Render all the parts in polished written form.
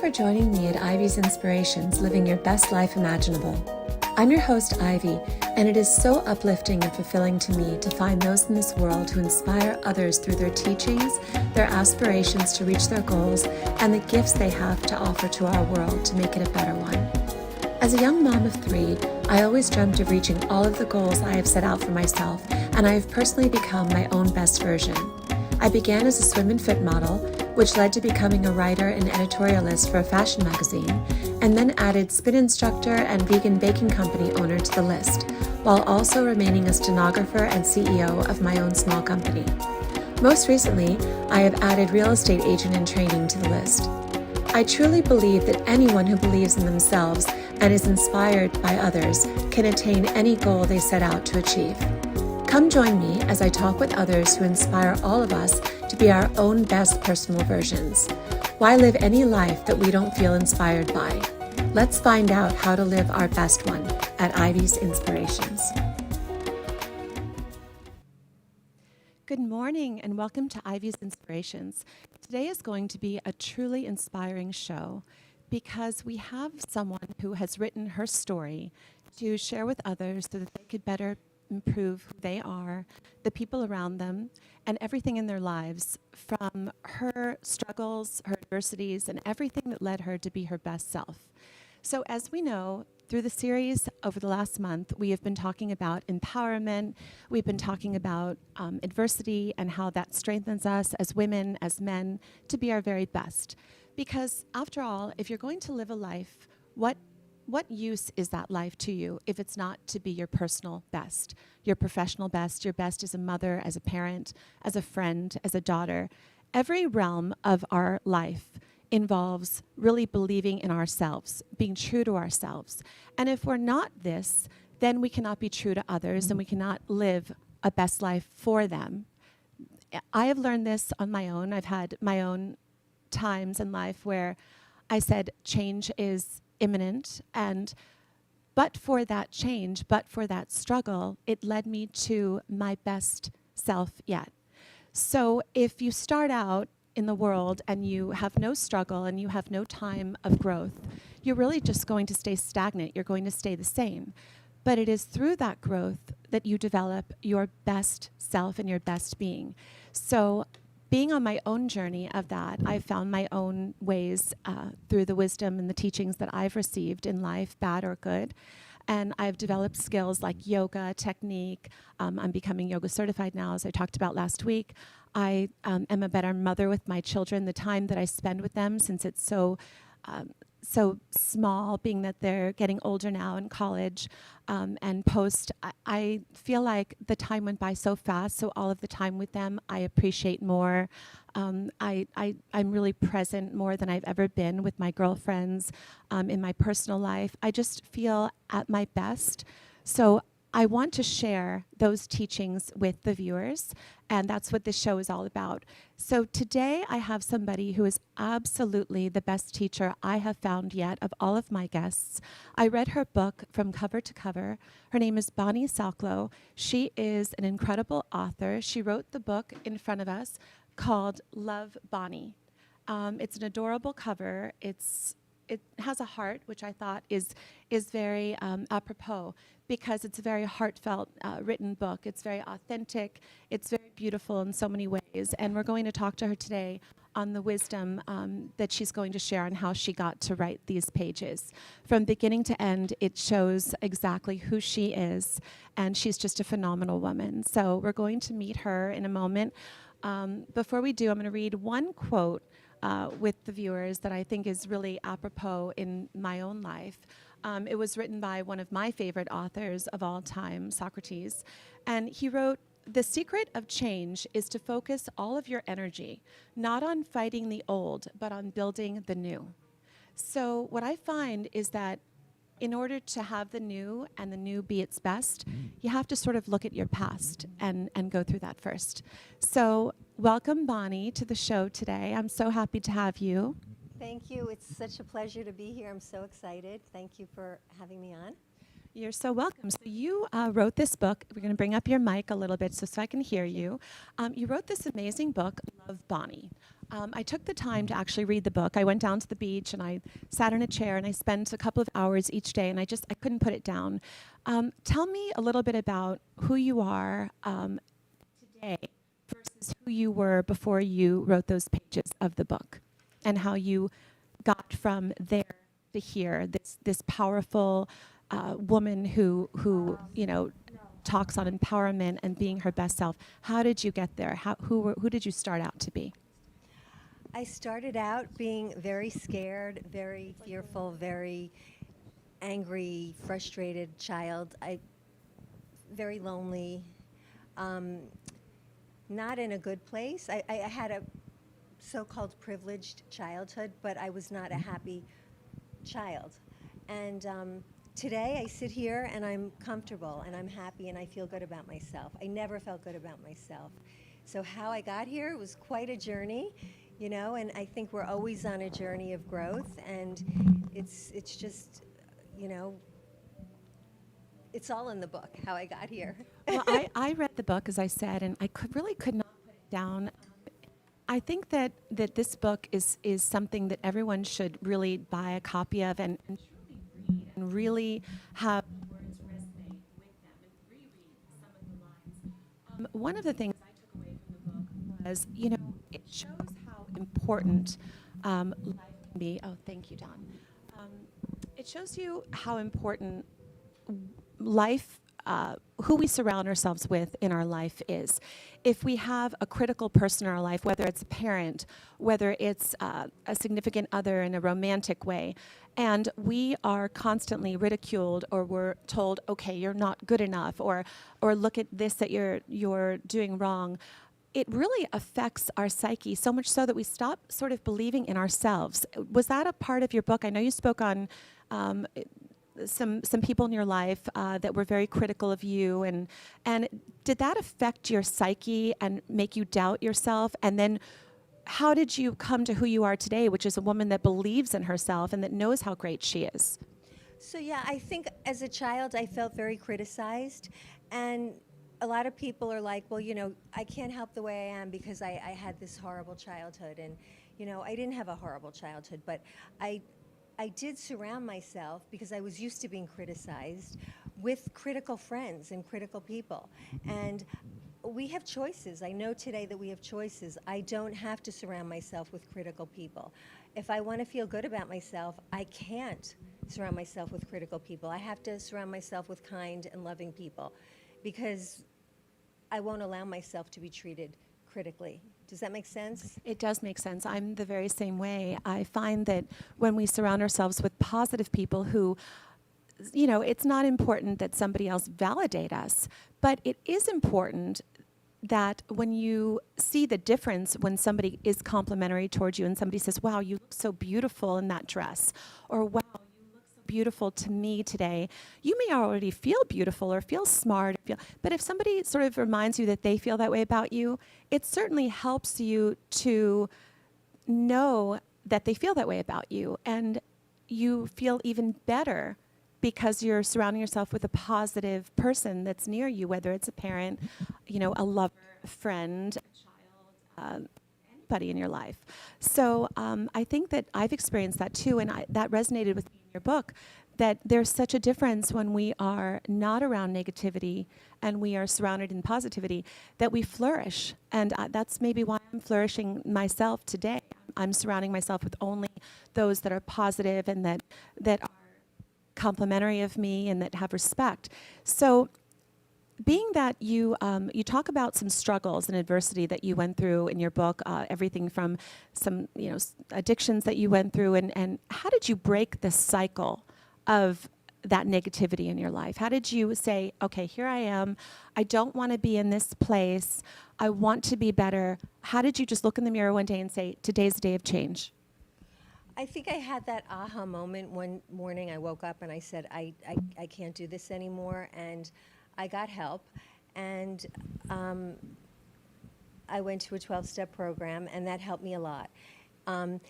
for joining me at Ivy's Inspirations, Living Your Best Life Imaginable. I'm your host, Ivy, and it is so uplifting and fulfilling to me to find those in this world who inspire others through their teachings, their aspirations to reach their goals, and the gifts they have to offer to our world to make it a better one. As a young mom of 3, I always dreamt of reaching all of the goals I have set out for myself, and I have personally become my own best version. I began as a swim and fit model, which led to becoming a writer and editorialist for a fashion magazine, and then added spin instructor and vegan baking company owner to the list, while also remaining a stenographer and CEO of my own small company. Most recently, I have added real estate agent in training to the list. I truly believe that anyone who believes in themselves and is inspired by others can attain any goal they set out to achieve. Come join me as I talk with others who inspire all of us to be our own best personal versions. Why live any life that we don't feel inspired by? Let's find out how to live our best one at Ivy's Inspirations. Good morning and welcome to Ivy's Inspirations. Today is going to be a truly inspiring show because we have someone who has written her story to share with others so that they could better improve who they are, the people around them, and everything in their lives, from her struggles, her adversities, and everything that led her to be her best self. So as we know, through the series over the last month, we have been talking about empowerment. We've been talking about adversity and how that strengthens us as women, as men, to be our very best. Because after all, if you're going to live a life, what use is that life to you if it's not to be your personal best, your professional best, your best as a mother, as a parent, as a friend, as a daughter? Every realm of our life involves really believing in ourselves, being true to ourselves. And if we're not this, then we cannot be true to others and we cannot live a best life for them. I have learned this on my own. I've had my own times in life where I said change is imminent, but for that change, but for that struggle, it led me to my best self yet. So if you start out in the world and you have no struggle and you have no time of growth, you're really just going to stay stagnant. You're going to stay the same. But it is through that growth that you develop your best self and your best being. So being on my own journey of that, I've found my own ways through the wisdom and the teachings that I've received in life, bad or good. And I've developed skills like yoga, technique. I'm becoming yoga certified now, as I talked about last week. I am a better mother with my children. The time that I spend with them, since it's so small, being that they're getting older now in college and post, I feel like the time went by so fast, so all of the time with them I appreciate more. I'm really present more than I've ever been with my girlfriends, in my personal life. I just feel at my best. So I want to share those teachings with the viewers, and that's what this show is all about. So today I have somebody who is absolutely the best teacher I have found yet of all of my guests. I read her book from cover to cover. Her name is Bonnie Salkow. She is an incredible author. She wrote the book in front of us called Love Bonnie. It's an adorable cover. It has a heart, which I thought is very apropos, because it's a very heartfelt written book. It's very authentic. It's very beautiful in so many ways. And we're going to talk to her today on the wisdom that she's going to share on how she got to write these pages. From beginning to end, it shows exactly who she is, and she's just a phenomenal woman. So we're going to meet her in a moment. Before we do, I'm going to read one quote with the viewers that I think is really apropos in my own life. It was written by one of my favorite authors of all time, Socrates, and he wrote, "The secret of change is to focus all of your energy, not on fighting the old, but on building the new." So what I find is that in order to have the new and the new be its best, you have to sort of look at your past and go through that first. So welcome, Bonnie, to the show today. I'm so happy to have you. Thank you. It's such a pleasure to be here. I'm so excited. Thank you for having me on. You're so welcome. So you wrote this book. We're going to bring up your mic a little bit so I can hear you. You wrote this amazing book, Love Bonnie. I took the time to actually read the book. I went down to the beach and I sat in a chair and I spent a couple of hours each day and I couldn't put it down. Tell me a little bit about who you are today versus who you were before you wrote those pages of the book and how you got from there to here, this powerful woman who talks on empowerment and being her best self. How did you get there? Who did you start out to be? I started out being very scared, very fearful, very angry, frustrated child. Very lonely, not in a good place. I had a so-called privileged childhood, but I was not a happy child. And today I sit here and I'm comfortable and I'm happy and I feel good about myself. I never felt good about myself. So how I got here was quite a journey, and I think we're always on a journey of growth, and it's just, it's all in the book, how I got here. Well, I read the book, as I said, and I really could not put it down. I think that this book is something that everyone should really buy a copy of and truly read and really have the words resonate with them and reread some of the lines. One of the things I took away from the book was, it shows how important life can be. Oh, thank you, Don. It shows you how important life, who we surround ourselves with in our life is. If we have a critical person in our life, whether it's a parent, whether it's a significant other in a romantic way, and we are constantly ridiculed or we're told, okay, you're not good enough, or look at this that you're doing wrong, it really affects our psyche so much so that we stop sort of believing in ourselves. Was that a part of your book? I know you spoke on some people in your life that were very critical of you, and did that affect your psyche and make you doubt yourself? And then how did you come to who you are today, which is a woman that believes in herself and that knows how great she is? So yeah, I think as a child I felt very criticized, and a lot of people are like, well, I can't help the way I am because I had this horrible childhood, and I didn't have a horrible childhood, but I did surround myself, because I was used to being criticized, with critical friends and critical people. And we have choices. I know today that we have choices. I don't have to surround myself with critical people. If I want to feel good about myself, I can't surround myself with critical people. I have to surround myself with kind and loving people, because I won't allow myself to be treated critically. Does that make sense? It does make sense. I'm the very same way. I find that when we surround ourselves with positive people who, it's not important that somebody else validate us, but it is important that when you see the difference when somebody is complimentary towards you and somebody says, wow, you look so beautiful in that dress, or wow, beautiful to me today. You may already feel beautiful or feel smart, but if somebody sort of reminds you that they feel that way about you, it certainly helps you to know that they feel that way about you, and you feel even better because you're surrounding yourself with a positive person that's near you, whether it's a parent, a lover, a friend, a child, anybody in your life. So I think that I've experienced that too, and that resonated with me in your book, that there's such a difference when we are not around negativity and we are surrounded in positivity, that we flourish. And that's maybe why I'm flourishing myself today. I'm surrounding myself with only those that are positive and that are complimentary of me and that have respect. So being that you talk about some struggles and adversity that you went through in your book, everything from some addictions that you went through, and how did you break the cycle of that negativity in your life? How did you say, okay, here I am, I don't want to be in this place, I want to be better? How did you just look in the mirror one day and say, today's the day of change? I think I had that aha moment one morning. I woke up and I said, I can't do this anymore, and I got help, and I went to a 12-step program, and that helped me a lot. And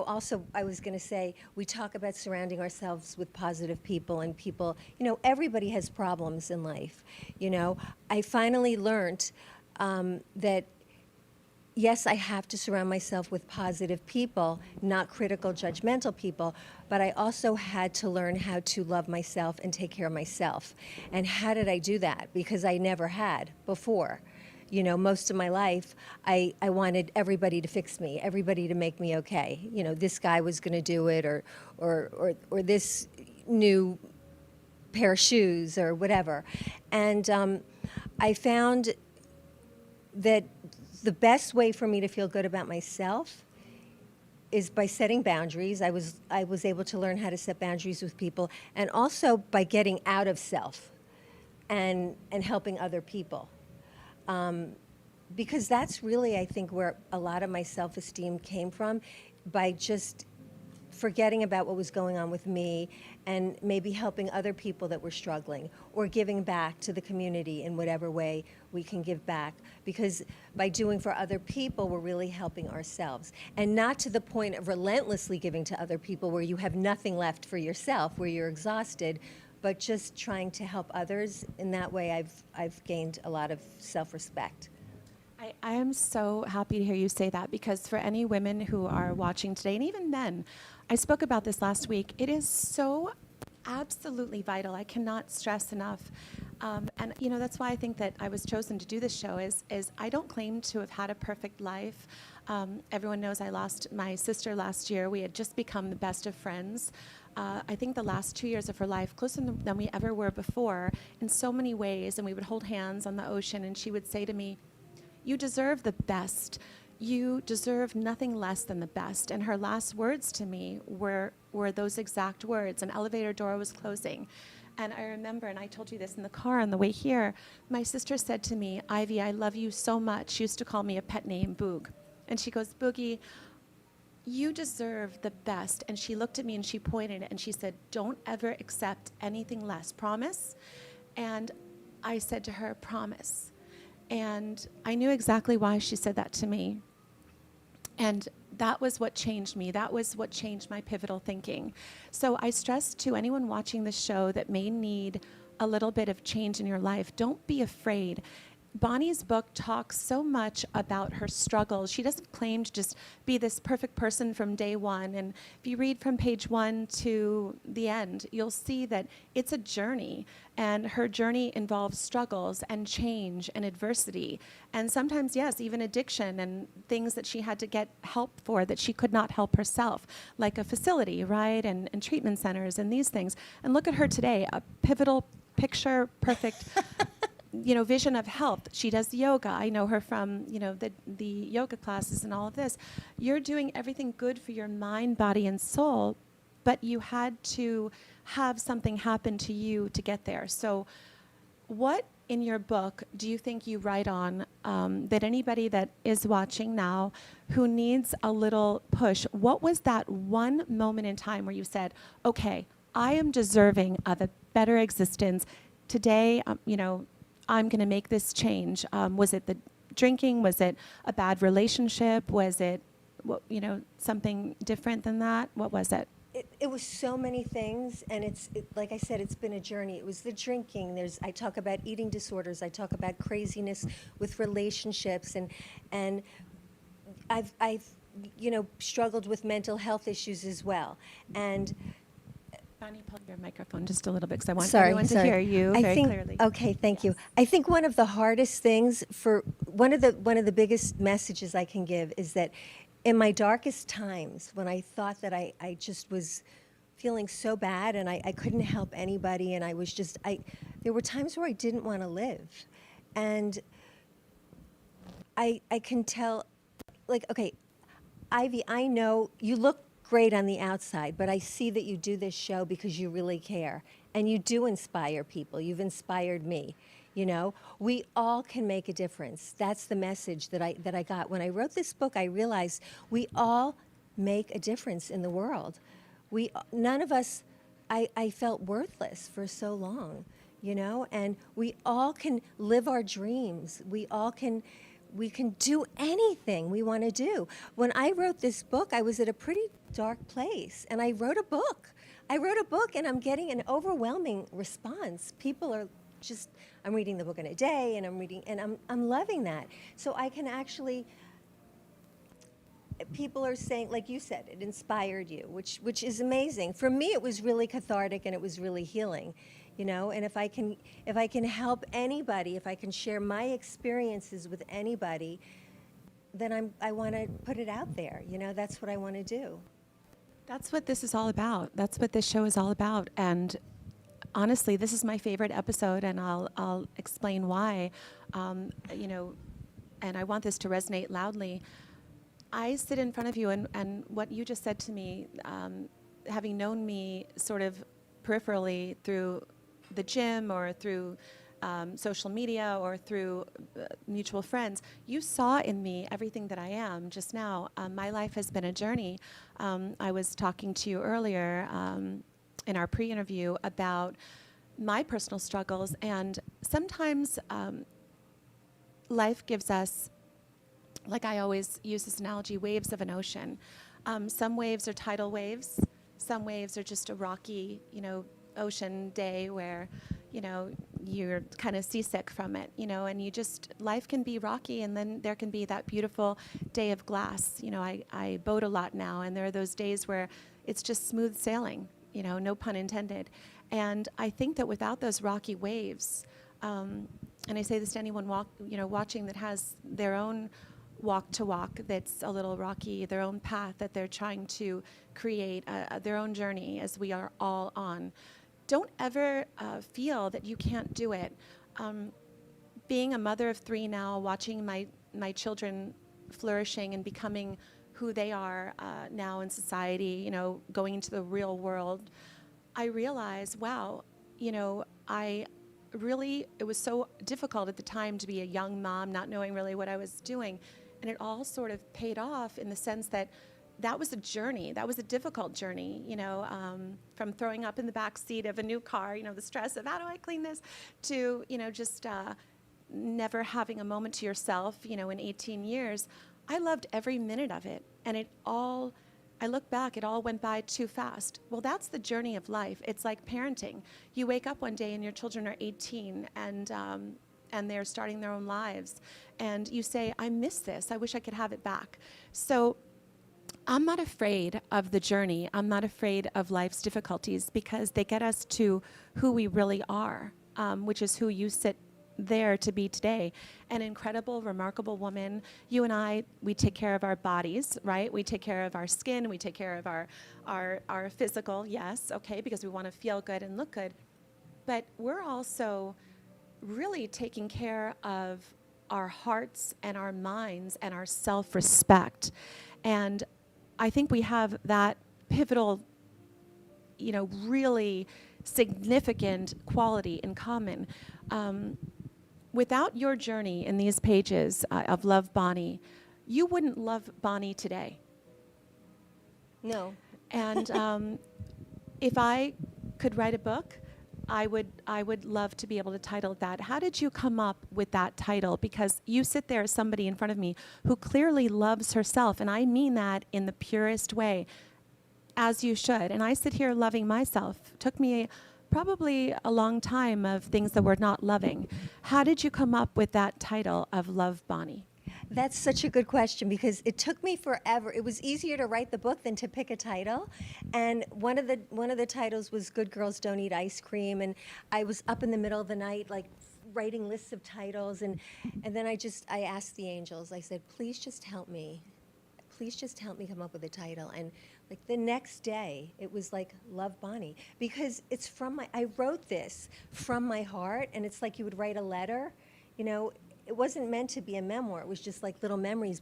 also I was going to say, we talk about surrounding ourselves with positive people, and people, everybody has problems in life. I finally learned that yes, I have to surround myself with positive people, not critical, judgmental people, but I also had to learn how to love myself and take care of myself. And how did I do that? Because I never had before. You know, most of my life, I wanted everybody to fix me, everybody to make me okay. You know, this guy was going to do it, or this new pair of shoes, or whatever. And I found that the best way for me to feel good about myself is by setting boundaries. I was able to learn how to set boundaries with people, and also by getting out of self and helping other people. Because that's really, I think, where a lot of my self-esteem came from, by just forgetting about what was going on with me and maybe helping other people that were struggling, or giving back to the community in whatever way we can give back. Because by doing for other people, we're really helping ourselves. And not to the point of relentlessly giving to other people where you have nothing left for yourself, where you're exhausted, but just trying to help others. In that way, I've gained a lot of self-respect. I am so happy to hear you say that, because for any women who are watching today, and even men, I spoke about this last week, it is so absolutely vital. I cannot stress enough. And you know, that's why I think that I was chosen to do this show, is I don't claim to have had a perfect life. Everyone knows I lost my sister last year. We had just become the best of friends. I think the last 2 years of her life, closer than we ever were before, in so many ways. And we would hold hands on the ocean, and she would say to me, "You deserve the best. You deserve nothing less than the best." And her last words to me were those exact words. An elevator door was closing. And I remember, and I told you this in the car on the way here, my sister said to me, "Ivy, I love you so much." She used to call me a pet name, Boog. And she goes, "Boogie, you deserve the best." And she looked at me and she pointed and she said, "Don't ever accept anything less. Promise?" And I said to her, "Promise." And I knew exactly why she said that to me. And that was what changed me. That was what changed my pivotal thinking. So I stress to anyone watching this show that may need a little bit of change in your life, don't be afraid. Bonnie's book talks so much about her struggles. She doesn't claim to just be this perfect person from day one. And if you read from page 1 to the end, you'll see that it's a journey. And her journey involves struggles and change and adversity. And sometimes, yes, even addiction and things that she had to get help for that she could not help herself, like a facility, right? And treatment centers and these things. And look at her today, a pivotal picture, perfect vision of health. She does yoga. I know her from, the yoga classes and all of this. You're doing everything good for your mind, body, and soul, but you had to have something happen to you to get there. So what in your book do you think you write on that anybody that is watching now who needs a little push, what was that one moment in time where you said, okay, I am deserving of a better existence today, I'm going to make this change? Was it the drinking? Was it a bad relationship? Was it, something different than that? What was it? It was so many things, and like I said, it's been a journey. It was the drinking. I talk about eating disorders. I talk about craziness with relationships, and I've struggled with mental health issues as well. And Bonnie, pull your microphone just a little bit because I want Sorry. everyone to hear you very clearly. Okay, thank you. I think one of the hardest things one of the biggest messages I can give is that in my darkest times, when I thought that I just was feeling so bad and I couldn't help anybody, and I was just there were times where I didn't want to live, and I can tell, like, okay, Ivy, I know you look great on the outside, but I see that you do this show because you really care, and you do inspire people. You've inspired me. We all can make a difference. That's the message that I got when I wrote this book. I realized we all make a difference in the world. None of us. I felt worthless for so long, and we all can live our dreams. We can do anything we want to do. When I wrote this book, I was at a pretty dark place, and I wrote a book. And I'm getting an overwhelming response. People are I'm reading the book in a day, and I'm loving that. So I can actually people are saying, like you said, it inspired you, which is amazing. For me, it was really cathartic and it was really healing, and if I can help anybody, if I can share my experiences with anybody, then I want to put it out there. That's what I want to do. That's what this is all about. That's what this show is all about. And honestly, this is my favorite episode, and I'll explain why. And I want this to resonate loudly. I sit in front of you, and what you just said to me, having known me sort of peripherally through the gym or through social media or through mutual friends, you saw in me everything that I am just now. My life has been a journey. I was talking to you earlier in our pre-interview about my personal struggles, and sometimes life gives us, like I always use this analogy, waves of an ocean. Some waves are tidal waves. Some waves are just a rocky, ocean day where, you're kind of seasick from it, and life can be rocky, and then there can be that beautiful day of glass. I boat a lot now, and there are those days where it's just smooth sailing, no pun intended. And I think that without those rocky waves, and I say this to anyone watching that has their own walk to walk that's a little rocky, their own path that they're trying to create, their own journey, as we are all on. Don't ever feel that you can't do it. Being a mother of 3 now, watching my children flourishing and becoming who they are now in society, going into the real world, I realize, wow, it was so difficult at the time to be a young mom, not knowing really what I was doing. And it all sort of paid off in the sense that was a journey. That was a difficult journey, from throwing up in the back seat of a new car, the stress of how do I clean this, to, just never having a moment to yourself, in 18 years. I loved every minute of it. And I look back, it all went by too fast. Well, that's the journey of life. It's like parenting. You wake up one day and your children are 18 and they're starting their own lives. And you say, I miss this. I wish I could have it back. So I'm not afraid of the journey. I'm not afraid of life's difficulties because they get us to who we really are, which is who you sit there to be today. An incredible, remarkable woman. You and I, we take care of our bodies, right? We take care of our skin. We take care of our physical, yes, okay, because we want to feel good and look good. But we're also really taking care of our hearts and our minds and our self-respect. And I think we have that pivotal, really significant quality in common. Without your journey in these pages of Love Bonnie, you wouldn't love Bonnie today. No. And if I could write a book, I would love to be able to title it that. How did you come up with that title? Because you sit there as somebody in front of me who clearly loves herself, and I mean that in the purest way, as you should. And I sit here loving myself. Took me probably a long time of things that were not loving. How did you come up with that title of Love Bonnie? That's such a good question because it took me forever. It was easier to write the book than to pick a title. And one of the titles was Good Girls Don't Eat Ice Cream. And I was up in the middle of the night, like writing lists of titles. And then I asked the angels, I said, please just help me. Please just help me come up with a title. And like the next day, it was like Love Bonnie. Because it's I wrote this from my heart. And it's like you would write a letter, It wasn't meant to be a memoir. It was just like little memories.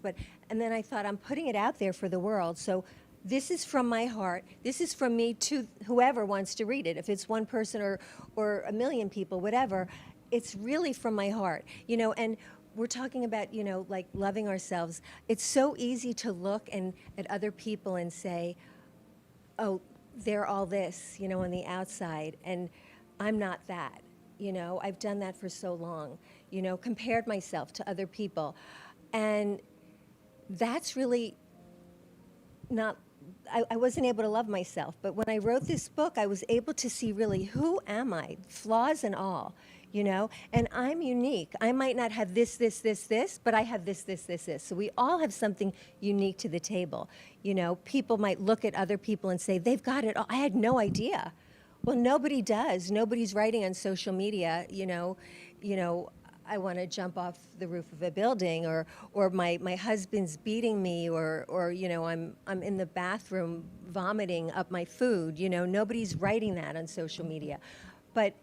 And then I thought, I'm putting it out there for the world. So this is from my heart. This is from me to whoever wants to read it. If it's one person or a million people, whatever, it's really from my heart. And we're talking about, like loving ourselves. It's so easy to look at other people and say, oh, they're all this, on the outside. And I'm not that. I've done that for so long, compared myself to other people. And that's really not, I wasn't able to love myself. But when I wrote this book, I was able to see really who am I, flaws and all, you know? And I'm unique. I might not have this, but I have this. So we all have something unique to the table. You know, people might look at other people and say, they've got it all. I had no idea. Well, nobody does. Nobody's writing on social media, I want to jump off the roof of a building, or my husband's beating me, or I'm in the bathroom vomiting up my food. Nobody's writing that on social media. But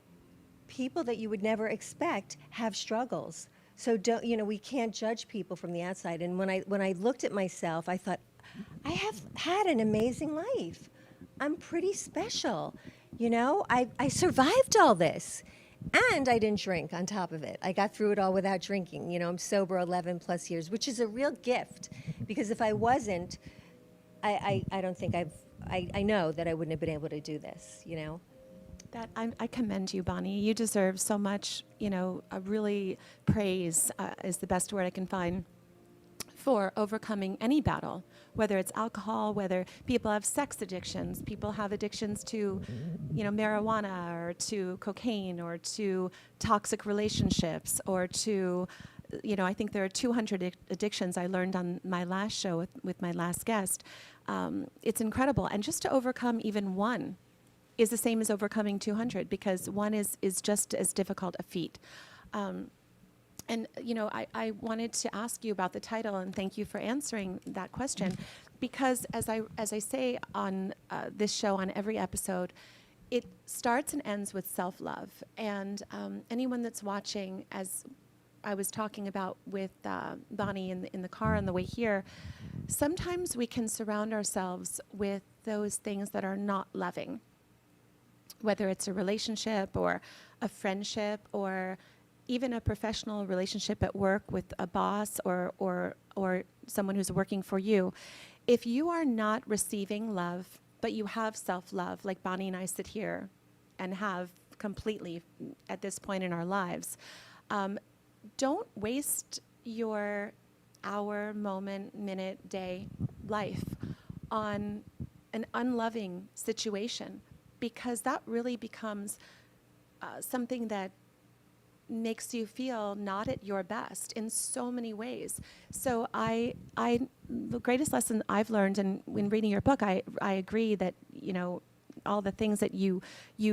people that you would never expect have struggles. So we can't judge people from the outside. And when I looked at myself, I thought, I have had an amazing life. I'm pretty special. I survived all this. And I didn't drink on top of it. I got through it all without drinking. I'm sober 11 plus years, which is a real gift. Because if I wasn't, I don't think I know that I wouldn't have been able to do this, That I commend you, Bonnie. You deserve so much, a really praise is the best word I can find for overcoming any battle, whether it's alcohol, whether people have sex addictions, people have addictions to, marijuana or to cocaine or to toxic relationships or to, I think there are 200 addictions I learned on my last show with my last guest. It's incredible. And just to overcome even one is the same as overcoming 200 because one is just as difficult a feat. And, I wanted to ask you about the title, and thank you for answering that question, because as I say on this show, on every episode, it starts and ends with self-love. And anyone that's watching, as I was talking about with Bonnie in the car on the way here, sometimes we can surround ourselves with those things that are not loving, whether it's a relationship or a friendship or even a professional relationship at work with a boss or someone who's working for you. If you are not receiving love, but you have self-love, like Bonnie and I sit here and have completely at this point in our lives, don't waste your hour, moment, minute, day, life on an unloving situation, because that really becomes something that makes you feel not at your best in so many ways. So the greatest lesson I've learned, and when reading your book, I agree that, all the things that you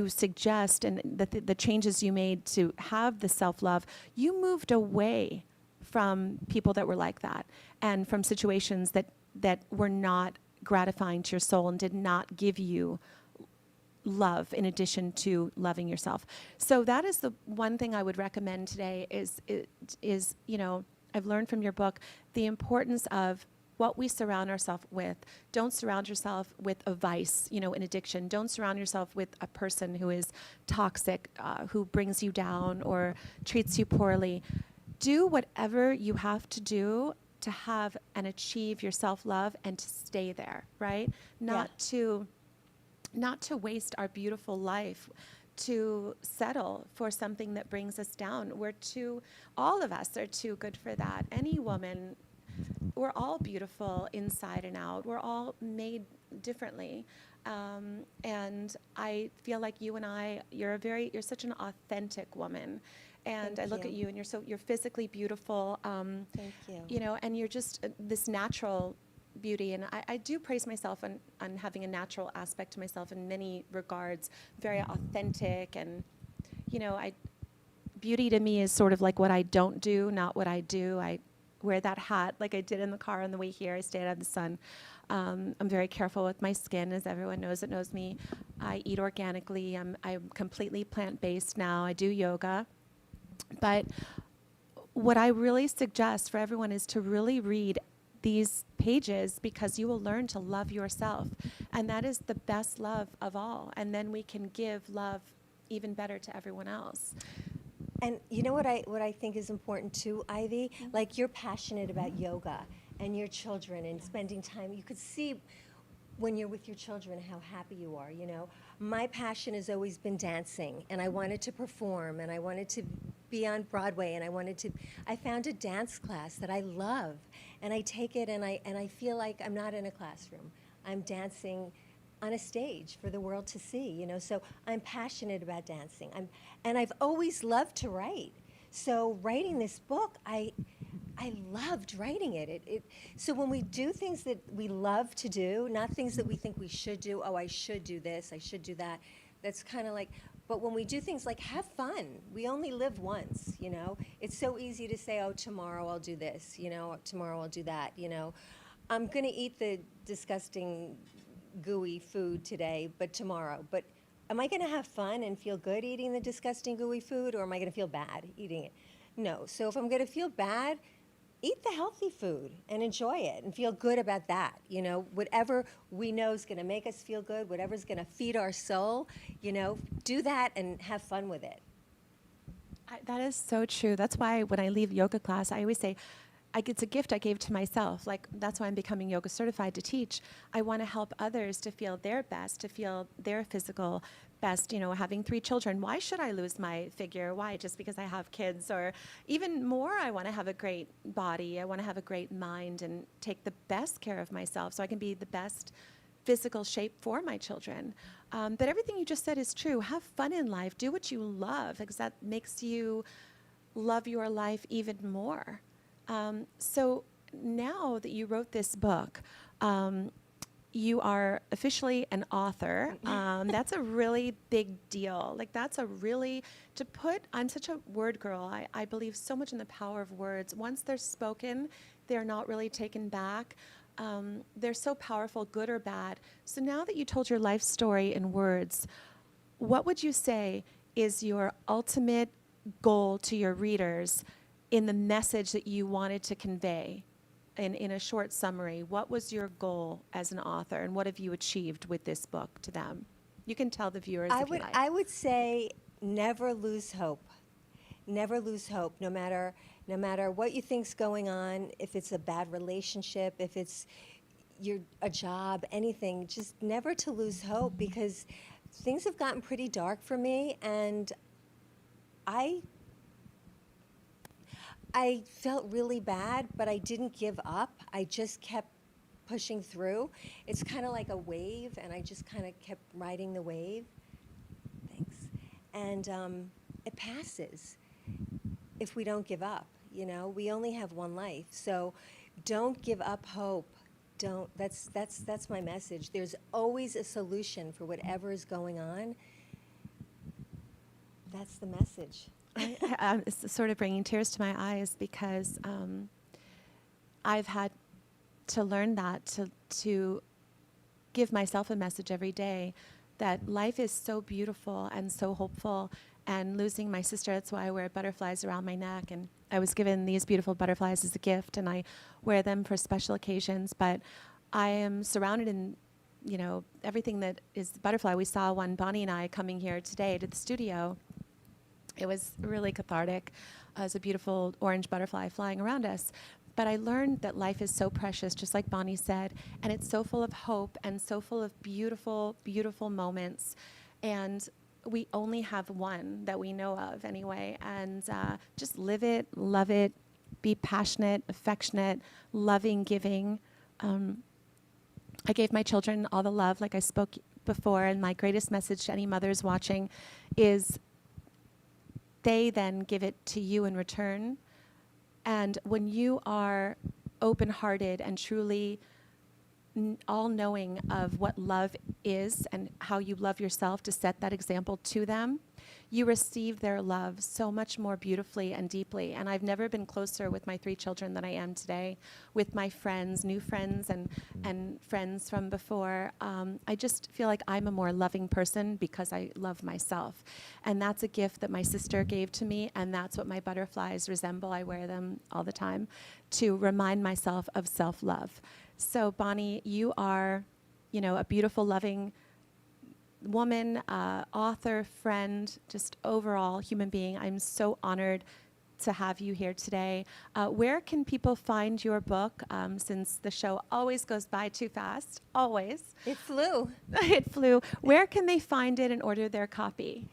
suggest and the changes you made to have the self-love, you moved away from people that were like that and from situations that were not gratifying to your soul and did not give you love in addition to loving yourself. So that is the one thing I would recommend today is I've learned from your book the importance of what we surround ourselves with. Don't surround yourself with a vice, an addiction. Don't surround yourself with a person who is toxic, who brings you down or treats you poorly. Do whatever you have to do to have and achieve your self-love and to stay there, right? Not to waste our beautiful life, to settle for something that brings us down. All of us are too good for that. Any woman, we're all beautiful inside and out. We're all made differently. And I feel like you and you're such an authentic woman. And Thank I look you. at you and you're physically beautiful. Thank you. And you're just this natural beauty, and I do praise myself on having a natural aspect to myself in many regards, very authentic, and beauty to me is sort of like what I don't do, not what I do. I wear that hat like I did in the car on the way here. I stay out of the sun. I'm very careful with my skin, as everyone knows that knows me. I eat organically. I'm completely plant-based now. I do yoga. But what I really suggest for everyone is to really read these pages, because you will learn to love yourself, and that is the best love of all, and then we can give love even better to everyone else. And you know what I think is important too, Ivy? Like, you're passionate about yoga and your children and spending time. You could see when you're with your children how happy you are, My passion has always been dancing, and I wanted to perform, and I wanted to be on Broadway, and I found a dance class that I love, and I take it, and I feel like I'm not in a classroom. I'm dancing on a stage for the world to see, So I'm passionate about dancing. And I've always loved to write. So writing this book, I loved writing it. So when we do things that we love to do, not things that we think we should do, oh, I should do this, I should do that, that's kind of like, but when we do things like have fun, we only live once. It's so easy to say, oh, tomorrow I'll do this, tomorrow I'll do that, I'm going to eat the disgusting, gooey food today, but tomorrow. But am I going to have fun and feel good eating the disgusting, gooey food, or am I going to feel bad eating it? No. So if I'm going to feel bad, eat the healthy food and enjoy it and feel good about that. Whatever we know is going to make us feel good, whatever's going to feed our soul, do that and have fun with it. That is so true. That's why when I leave yoga class, I always say, it's a gift I gave to myself. Like, that's why I'm becoming yoga certified to teach. I want to help others to feel their best, to feel their physical best. Having 3 children, why should I lose my figure? Why? Just because I have kids? Or even more, I want to have a great body. I want to have a great mind and take the best care of myself so I can be the best physical shape for my children. But everything you just said is true. Have fun in life. Do what you love, because that makes you love your life even more. So now that you wrote this book, you are officially an author. That's a really big deal. Like, that's to put, I'm such a word girl. I believe so much in the power of words. Once they're spoken, they're not really taken back. They're so powerful, good or bad. So now that you told your life story in words, what would you say is your ultimate goal to your readers in the message that you wanted to convey? In a short summary, what was your goal as an author, and what have you achieved with this book to them? You can tell the viewers if you like. I would say never lose hope. Never lose hope, no matter what you think's going on, if it's a bad relationship, if it's a job, anything, just never to lose hope, because things have gotten pretty dark for me, and I felt really bad, but I didn't give up. I just kept pushing through. It's kind of like a wave, and I just kind of kept riding the wave. Thanks. And it passes if we don't give up. We only have one life, so don't give up hope. Don't. That's my message. There's always a solution for whatever is going on. That's the message. It's sort of bringing tears to my eyes, because I've had to learn that, to give myself a message every day that life is so beautiful and so hopeful. And losing my sister, that's why I wear butterflies around my neck. And I was given these beautiful butterflies as a gift, and I wear them for special occasions. But I am surrounded in, everything that is butterfly. We saw one, Bonnie and I, coming here today to the studio. It was really cathartic. It was a beautiful orange butterfly flying around us. But I learned that life is so precious, just like Bonnie said, and it's so full of hope and so full of beautiful, beautiful moments. And we only have one that we know of anyway. And just live it, love it, be passionate, affectionate, loving, giving. I gave my children all the love, like I spoke before, and my greatest message to any mothers watching is they then give it to you in return. And when you are open-hearted and truly all-knowing of what love is and how you love yourself to set that example to them, you receive their love so much more beautifully and deeply. And I've never been closer with my 3 children than I am today, with my friends, new friends and friends from before. I just feel like I'm a more loving person because I love myself. And that's a gift that my sister gave to me, and that's what my butterflies resemble. I wear them all the time to remind myself of self-love. So Bonnie, you are, a beautiful, loving woman, author, friend, just overall human being. I'm so honored to have you here today. Where can people find your book, since the show always goes by too fast? Always. It flew. It flew. Where can they find it and order their copy?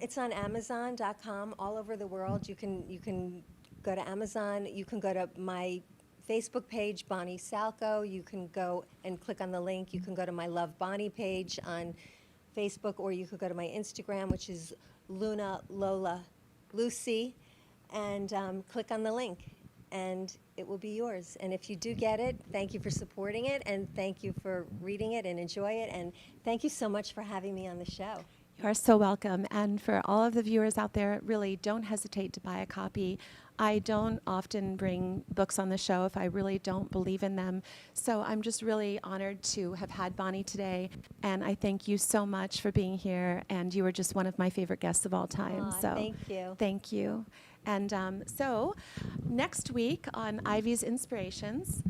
It's on Amazon.com all over the world. You can go to Amazon. You can go to my Facebook page, Bonnie Salkow. You can go and click on the link. You can go to my Love Bonnie page on Facebook, or you could go to my Instagram, which is Luna Lola Lucy, and click on the link, and it will be yours. And if you do get it, thank you for supporting it, and thank you for reading it and enjoy it, and thank you so much for having me on the show. You are so welcome. And for all of the viewers out there, really don't hesitate to buy a copy. I don't often bring books on the show if I really don't believe in them. So I'm just really honored to have had Bonnie today. And I thank you so much for being here. And you were just one of my favorite guests of all time. Aw, So thank you. Thank you. And so next week on Ivy's Inspirations,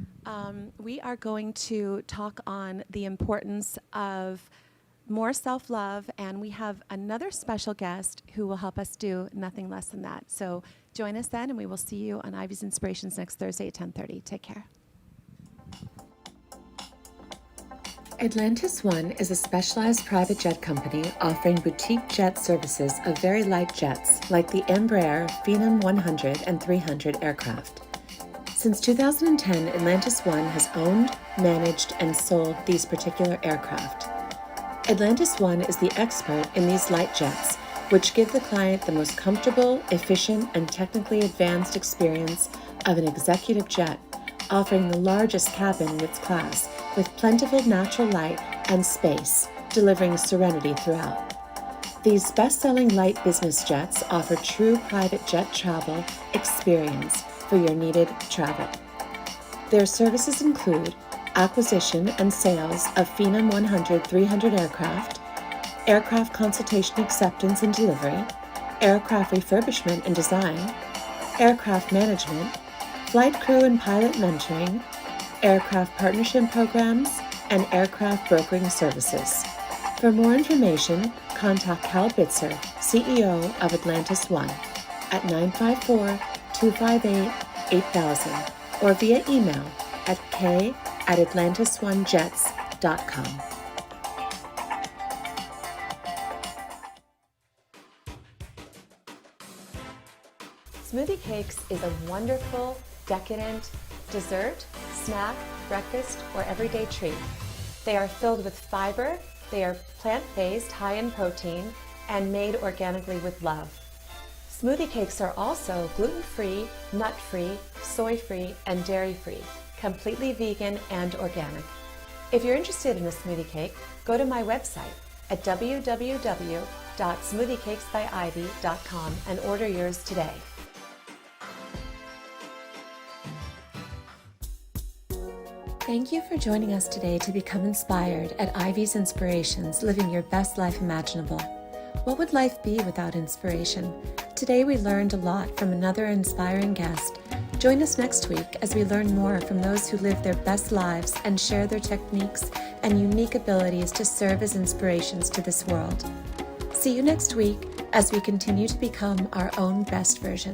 we are going to talk on the importance of more self-love, and we have another special guest who will help us do nothing less than that. So join us then, and we will see you on Ivy's Inspirations next Thursday at 10:30. Take care. Atlantis One is a specialized private jet company offering boutique jet services of very light jets like the Embraer Phenom 100 and 300 aircraft. Since 2010, Atlantis One has owned, managed, and sold these particular aircraft. Atlantis One is the expert in these light jets, which give the client the most comfortable, efficient, and technically advanced experience of an executive jet, offering the largest cabin in its class with plentiful natural light and space, delivering serenity throughout. These best-selling light business jets offer true private jet travel experience for your needed travel. Their services include acquisition and sales of Phenom 100 300 aircraft consultation acceptance and delivery, aircraft refurbishment and design, aircraft management, flight crew and pilot mentoring, aircraft partnership programs, and aircraft brokering services. For more information, contact Cal Bitzer, CEO of Atlantis One, at 954-258-8000 or via email at k@atlantis1jets.com. Smoothie Cakes is a wonderful, decadent dessert, snack, breakfast, or everyday treat. They are filled with fiber, they are plant-based, high in protein, and made organically with love. Smoothie Cakes are also gluten-free, nut-free, soy-free, and dairy-free, completely vegan and organic. If you're interested in a smoothie cake, go to my website at www.smoothiecakesbyivy.com and order yours today. Thank you for joining us today to become inspired at Ivy's Inspirations, living your best life imaginable. What would life be without inspiration? Today we learned a lot from another inspiring guest. Join us next week as we learn more from those who live their best lives and share their techniques and unique abilities to serve as inspirations to this world. See you next week as we continue to become our own best version.